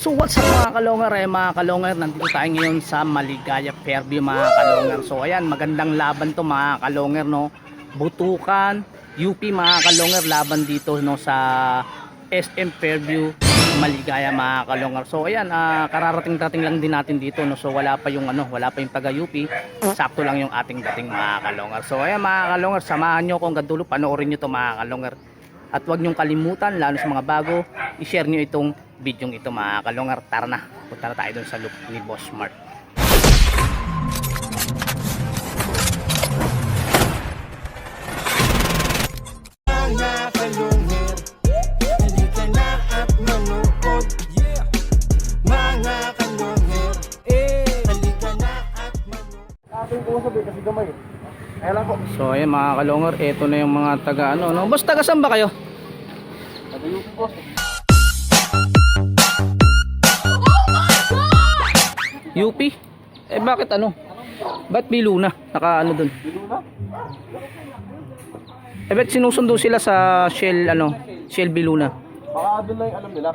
So what's up mga kalongar, mga kalongar, nandito tayo ngayon sa Maligaya Fairview mga kalongar. So ayan, magandang laban to mga kalongar, no. Butukan UP mga kalongar, laban dito no sa SM Fairview Maligaya mga kalongar. So ayan, kararating-rating lang din natin dito, no. So wala pa yung taga UP. Sakto lang yung ating dating mga kalongar. So ayan mga kalongar, samahan nyo kung hanggang dulo, panoorin nyo to mga kalongar. At huwag nyong kalimutan, lalo sa mga bago, i-share nyo itong video ito mga kalongar. Tara na, punta na tayo dun sa loop ni Boss Mart. Mga kalungher, halika na at manood. Yeah. Mga kalungher, halika na at manood. Ating po sabi kasi gamay. Ayan lang po. So ayan mga kalongar, eto na yung mga taga no? Boss, taga saan ba kayo? Taga-UP po. UP? Bakit Ba't Biluna? Naka dun? Biluna? Ba't sinusundo sila sa Shell Shell Biluna? Baka doon lang yung alam nila.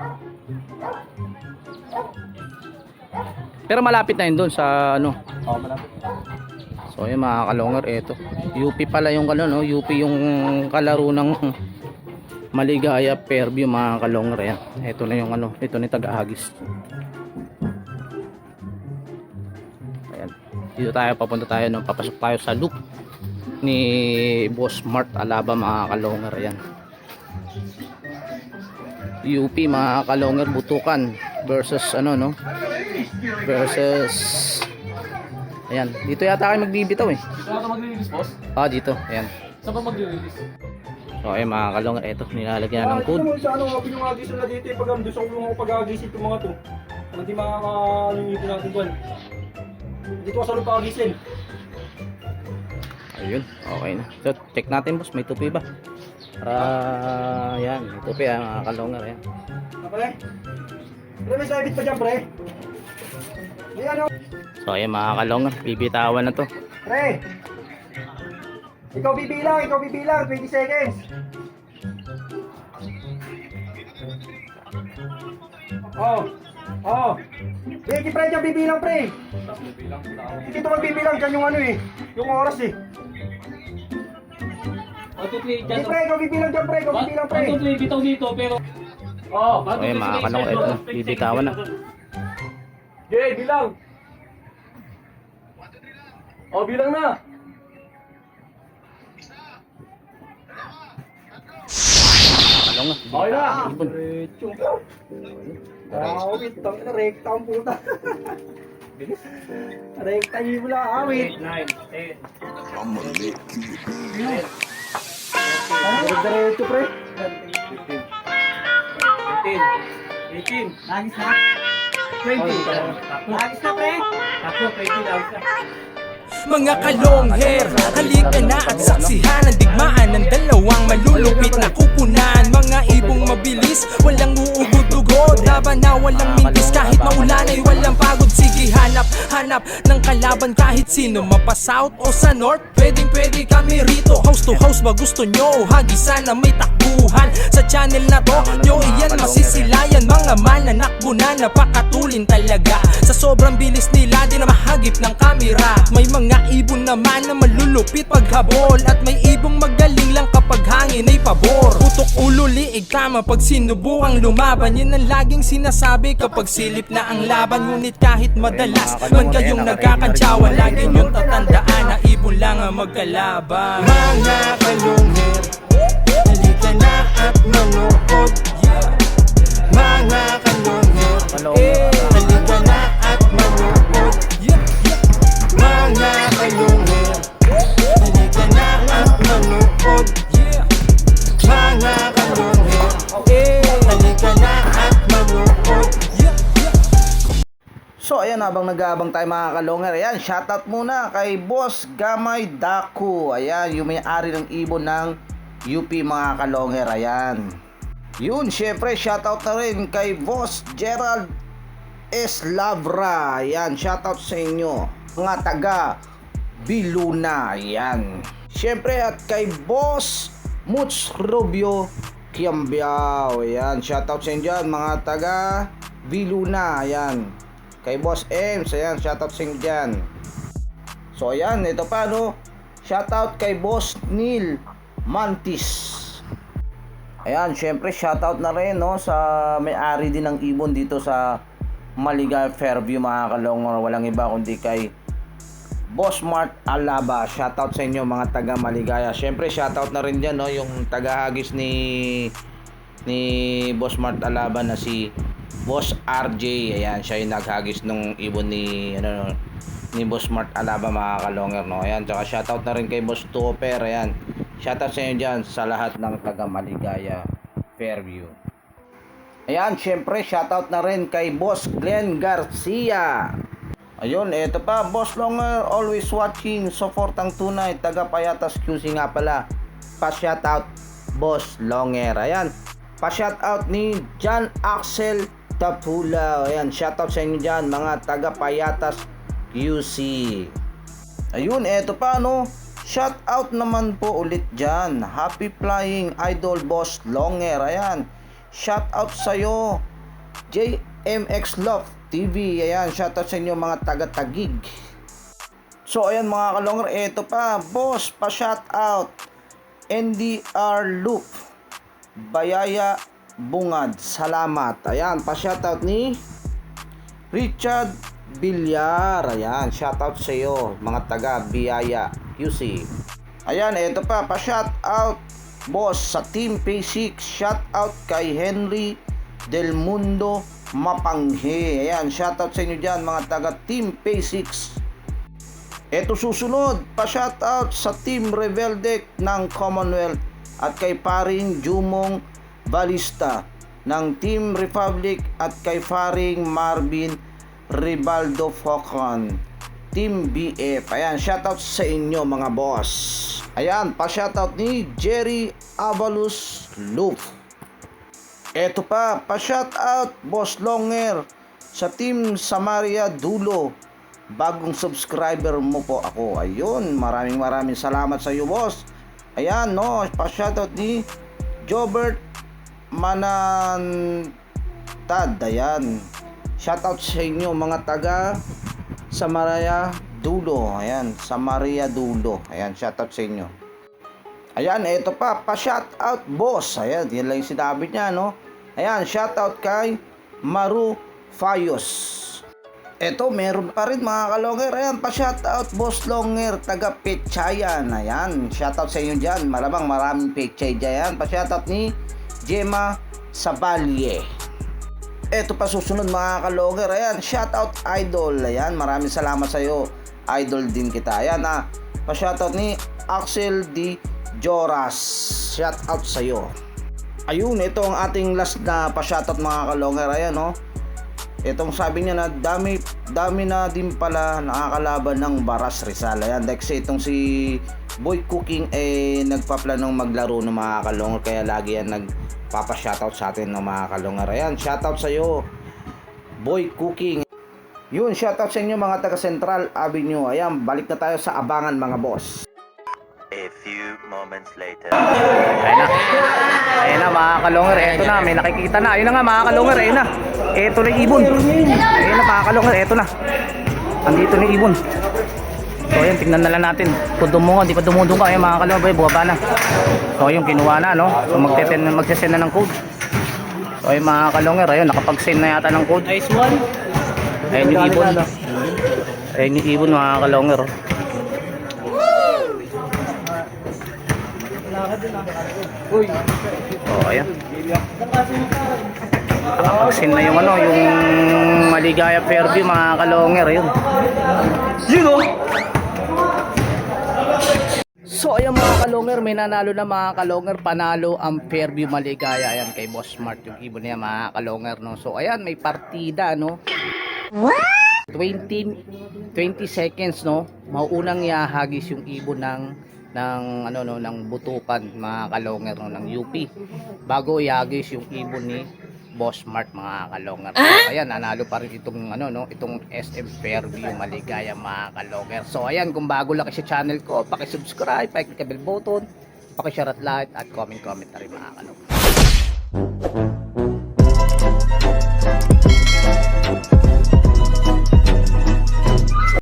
Pero malapit na yun dun sa Oo, malapit. So ayan mga kalongar, eto UP pala yung UP yung kalaro ng Maligaya Fairview mga kalongar. Ayan, eto na yung ito ni Taga-Agis. Ayan, dito tayo, papunta tayo, papasok tayo sa loop ni Boss Mart Alaba mga kalongar. Ayan, UP mga kalongar, Butukan versus versus ayan, dito yata kayo magbibitaw eh. Dito na ito mag-release, boss? Dito, ayan. Saan ba mag-release? So ayan mga kalongar, eto nilalagyan na ng code. Sa pinungagis nila dito, pag gusto ko yung pag-agis itong mga to. Kung hindi makaka-nunito natin doon. Dito ka sa lupa agisin. Ayun, okay na. So check natin boss, may tupi ba? Ayan, may tupi mga kalongar. Ayan. Pre? Pre, may sabit pa dyan, pre? May So ayan mga kalongar, bibitawan na to. Pre! Ikaw bibilang, 20 seconds. Oh. Sige, pre, dyan bibilang, pre. Dito magbibilang, dyan yung yung oras eh. Sige, pre, ikaw bibilang dyan, pre, ikaw bibilang, pre. Bitaw dito pero So ayan mga kalongar, eto na, bibitawan na. Okay, bilang. Bilang na. Kalongar, Okay na. ibon. Awit, tangina, rekta ang puta. Rekta yung mula, awit. 9, 10, Diretso, pre. 15, 18. Lagis na. 20. Lagis na, pre. Takbo, 20 lang na. Mga kalongher, halika na at saksihan ang digmaan ng dalawang malulupit na kupunan. Mga ibong mabilis, walang uugod-ugod, laban na walang mintis kahit maulan ay walang pagod. Sige, hanap ng kalaban kahit sino, mapa-south o sa north, pwede kami rito. House to house ba gusto nyo? Hagisan na may takbuhan sa channel na to, nyo iyan masisilayan. Mga mananakbo na napakatulin talaga, sa sobrang bilis nila di na mahagip ng kamera. May mga ibon naman na malulupit paghabol, at may ibong magaling lang kapag hangin ay pabor. Putok ulo, liig tama pag sinubukang lumaban, yan ang laging sinasabi kapag silip na ang laban. Ngunit kahit madalas man kayong nagkakantsawan, lagi nyong tatandaan na ibon lang ang magkalaban. Mga kalungher, halika na at manood. Mga kalungher, halika na at manood. Mga kalungher, halika na at manood. Mga kalungher, halika na at manood. So ayan, habang nag-aabang tayo mga kalongar, ayan, shoutout muna kay Boss Gamay Daku. Ayan, yung may-ari ng ibon ng UP mga kalongar. Ayan. Yun, syempre shoutout na rin kay Boss Gerald S. Labra. Ayan, shoutout sa inyo mga taga Biluna. Ayan. Syempre at kay Boss Muts Rubio Kiambiao. Ayan, shoutout sa inyo dyan mga taga Viluna, ayan. Kay Boss Ems, ayan, shoutout sa inyo dyan. So ayan, ito pa no, shoutout kay Boss Neil Mantis. Ayan, syempre shoutout na rin no sa may-ari din ng ibon dito sa Maligaya Fairview mga kalongor. Walang iba kundi kay Boss Mart Alaba. Shoutout sa inyo mga taga Maligaya. Syempre shoutout na rin dyan no, yung tagahagis ni Boss Mart Alaba na si Boss RJ. Ayan, siya yung naghagis nung ibon ni Boss Mart Alaba mga kalongor no. Ayan, tsaka shoutout na rin kay Boss Tupper. Ayan, shoutout sa inyo dyan sa lahat ng taga Maligaya Fairview. Ayan, syempre shoutout na rin kay Boss Glenn Garcia. Ayun, eto pa, Boss Longer, always watching, supportang tunay, taga Payatas QC nga pala. Pa-shoutout Boss Longer. Ayan, pa-shoutout ni John Axel Tapula. Ayan, shoutout sa inyo dyan mga taga Payatas QC. Ayun, eto pa no, shoutout naman po ulit dyan, happy flying Idol Boss Longer. Ayan, shoutout sa'yo JMX Love TV. Ayan, shoutout sa inyo mga taga-Tagig. So ayan mga kalongger, eto pa, boss, pa-shoutout NDR Loop Bayaya Bungad, salamat. Ayan, pa-shoutout ni Richard Bilyar. Ayan, shoutout sa iyo mga taga Biyaya QC. Ayan, eto pa, pa-shoutout boss sa Team P6, shoutout kay Henry Del Mundo Mapanghe. Ayan, shoutout sa inyo dyan mga taga Team P6. Eto susunod, pa-shoutout sa Team Rebelde ng Commonwealth at kay paring Jumong Balista ng Team Republic at kay paring Marvin Ribaldo Focon Team BF. Ayan, shoutout sa inyo mga boss. Ayan, pa-shoutout ni Jerry Avalus Loop. Eto pa, pa-shoutout Boss Longer sa Team Samaria Dulo. Bagong subscriber mo po ako. Ayun, maraming salamat sa iyo boss. Ayan no, pa-shoutout ni Jobert Manantad. Ayan, shoutout sa inyo mga taga Samaria Dulo. Ayan, Samaria Dulo. Ayan, shoutout sa inyo. Ayan, eto pa, pa-shoutout boss. Ayan, yan lang yung sinabi niya, no? Ayan, shoutout kay Maru Fayos. Eto, meron pa rin mga kalongger. Ayan, pa-shoutout Boss Longer, taga Pechayan. Ayan, shoutout sa inyo dyan. Malamang maraming Pechay dyan. Pa-shoutout ni Gemma Sabalye. Eto pa susunod mga kalongger. Ayan, shoutout Idol. Ayan, maraming salamat sa iyo. Idol din kita. Ayan, pa-shoutout ni Axel D. Joras, shout out sa iyo. Ayun, ito ang ating last na pa-shoutout mga kalongger. Ayan no. Itong sabi niya na dami na din pala nakakalaban ng Baras Rizal. Ayan, kasi itong si Boy Cooking nagpaplanong maglaro ng mga kalongger, kaya lagi yan nagpapa-shoutout sa atin ng mga kalongger. Ayan, shoutout sa iyo Boy Cooking. Yun, shoutout sa inyo mga taga Central Avenue. Ayan, balik na tayo sa Abangan mga boss. A few moments later. Ayun na mga kalongger, eto na, may nakikita na. Ayun na nga mga kalongger, ayun na. Eto na yung ibon. Ayun na mga kalongger, eto na. Andito na yung ibon. So ayun, tingnan na lang natin. Kung dumungan, di pa dumudong ka. Ayun mga kalongger, bumaba na. So ayun, kinuha na, no? So magsisend na ng code. So ayun mga kalongger, ayun, nakapag-send na yata ng code. Nice one. Ayun yung ibon. Ayun yung ibon mga kalongger. Uy. Oh, ayan. Nakapag-send na yung ano, yung Maligaya Fairview mga kalongger, ayun. Yun oh. So ayan mga kalongger, may nanalo na mga kalongger, panalo ang Fairview Maligaya. Ayan kay Boss Smart yung ibon niya mga kalongger, no. So ayan, may partida, no. 20 seconds, no. Mauunang ihahagis yung ibon ng butukan mga kalongger, no, ng UP bago ihagis yung ibon ni Boss Smart mga kalongger. So, ayan, nanalo pa rin itong itong SM Fairview Maligaya mga kalongger. So ayan, kung bago lang sa channel ko, paki-subscribe, paki-bell button, paki-share at like at comment na rin mga kalongger.